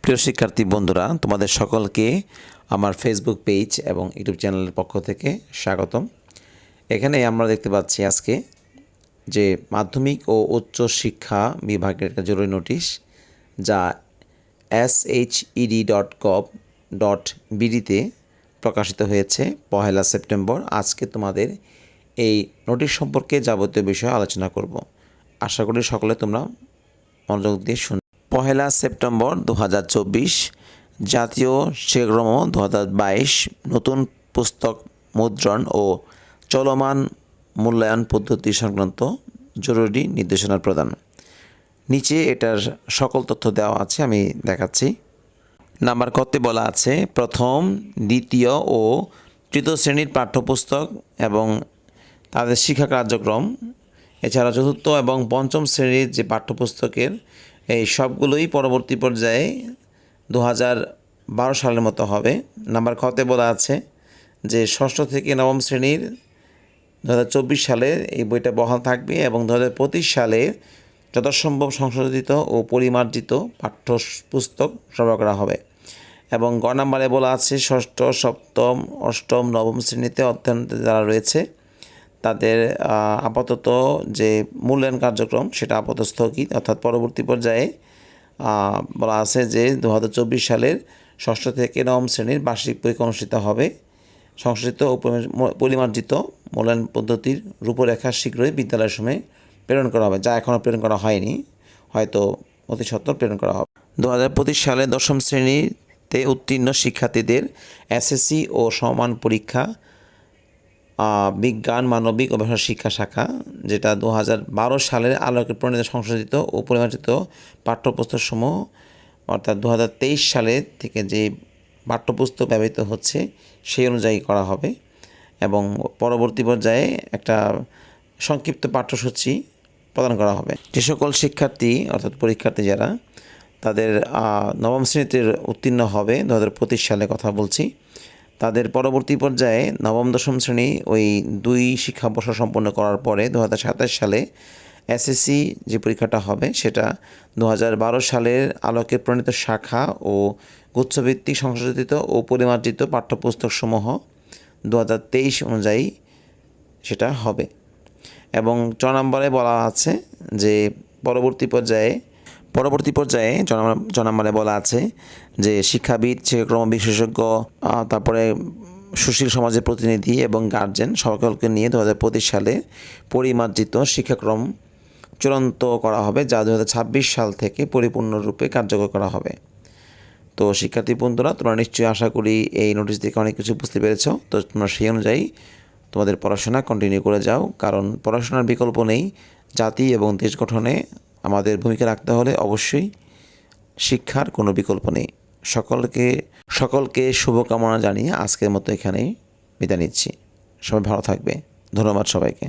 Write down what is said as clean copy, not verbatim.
প্রিয় শিক্ষার্থী বন্ধুরা, তোমাদের সকলকে আমার ফেসবুক পেজ এবং ইউটিউব চ্যানেলের পক্ষ থেকে স্বাগতম। এখানে আমরা দেখতে পাচ্ছি আজকে যে মাধ্যমিক ও উচ্চ শিক্ষা বিভাগের একটা জরুরি নোটিশ, যা shed.gov.bd-তে প্রকাশিত হয়েছে 1 সেপ্টেম্বর। আজকে তোমাদের এই নোটিশ সম্পর্কে যাবতীয় বিষয়ে আলোচনা করব। আশা করি সকলে তোমরা মনোযোগ দিয়ে শুনবে। 1 সেপ্টেম্বর 2024 জাতীয় শিক্ষাক্রম 2022 নতুন পুস্তক মুদ্রণ ও চলমান মূল্যায়ন পদ্ধতি সংক্রান্ত জরুরি নির্দেশনা প্রদান। নিচে এটার সকল তথ্য দেওয়া আছে, আমি দেখাচ্ছি। নাম্বার কতে বলা আছে, প্রথম, দ্বিতীয় ও তৃতীয় শ্রেণীর পাঠ্যপুস্তক এবং তাদের শিক্ষা কার্যক্রম, এছাড়া চতুর্থ এবং পঞ্চম শ্রেণীর যে পাঠ্যপুস্তকের এই সবগুলোই পরবর্তী পর্যায়ে 2012 সালের মতো হবে। নাম্বার খতে বলা আছে যে ষষ্ঠ থেকে নবম শ্রেণীর 2024 সালে এই বইটা বহাল থাকবে এবং 2025 সালে যথাসম্ভব সংশোধিত ও পরিমার্জিত পাঠ্যপুস্তক সরবরাহ করা হবে। এবং গ নাম্বারে বলা আছে ষষ্ঠ, সপ্তম, অষ্টম, নবম শ্রেণীতে অধ্যয়নরত যারা রয়েছে তাদের আপাতত যে মূল্যায়ন কার্যক্রম সেটা আপাতত স্থগিত, অর্থাৎ পরবর্তী পর্যায়ে বলা আছে যে 2024 সালের ষষ্ঠ থেকে নবম শ্রেণীর বার্ষিক পরীক্ষা অনুষ্ঠিত হবে। সংশোধিত ও পরিমার্জিত মূল্যায়ন পদ্ধতির রূপরেখা শীঘ্রই বিদ্যালয়ের সময় প্রেরণ করা হবে, যা এখনও প্রেরণ করা হয়নি, হয়তো অতি সত্বর প্রেরণ করা হবে। 2025 সালে দশম শ্রেণীতে উত্তীর্ণ শিক্ষার্থীদের এসএসসি ও সমমান পরীক্ষা বিজ্ঞান, মানবিক ও ব্যবসায় শিক্ষা শাখা, যেটা 2012 সালের আলোকে প্রণীত সংশোধিত ও পরিমার্জিত পাঠ্যপুস্তকসমূহ, অর্থাৎ 2023 সালে থেকে যে পাঠ্যপুস্তক ব্যবহৃত হচ্ছে সেই অনুযায়ী করা হবে। এবং পরবর্তী পর্যায়ে একটা সংক্ষিপ্ত পাঠ্যসূচি প্রদান করা হবে। যে সকল শিক্ষার্থী অর্থাৎ পরীক্ষার্থী যারা তাদের নবম শ্রেণীতে উত্তীর্ণ হবে 2025 সালে কথা বলছি, তাদের পরবর্তী পর্যায়ে নবম দশম শ্রেণী ওই 2 শিক্ষাবর্ষ সম্পন্ন করার পরে 2027 সালে এসএসসি যে পরীক্ষাটা হবে সেটা 2012 সালের আলোকে প্রণীত শাখা ও গুচ্ছভিত্তিক সংশোধিত ও পরিমার্জিত পাঠ্যপুস্তকসমূহ 2023 অনুযায়ী সেটা হবে। এবং 4 নম্বরে বলা আছে যে পরবর্তী পর্যায়ে 4 নম্বরে বলা আছে যে শিক্ষাবিদ, শিক্ষাক্রম বিশেষজ্ঞ, তারপরে সুশীল সমাজের প্রতিনিধি এবং গার্জেন সকলকে নিয়ে 2025 সালে পরিমার্জিত শিক্ষাক্রম চূড়ান্ত করা হবে, যা 2026 সাল থেকে পরিপূর্ণরূপে কার্যকর করা হবে। তো শিক্ষার্থী বন্ধুরা, তোমরা নিশ্চয়ই আশা করি এই নোটিশ থেকে অনেক কিছু বুঝতে পেরেছ। তো তোমরা সেই অনুযায়ী তোমাদের পড়াশোনা কন্টিনিউ করে যাও, কারণ পড়াশোনার বিকল্প নেই। জাতি এবং দেশ গঠনে আমাদের ভূমিকা রাখতে হলে অবশ্যই শিক্ষার কোনো বিকল্প নেই। সকলকে শুভকামনা জানিয়ে আজকের মতো এখানেই বিদায় নিচ্ছি। সবাই ভালো থাকবে। ধন্যবাদ সবাইকে।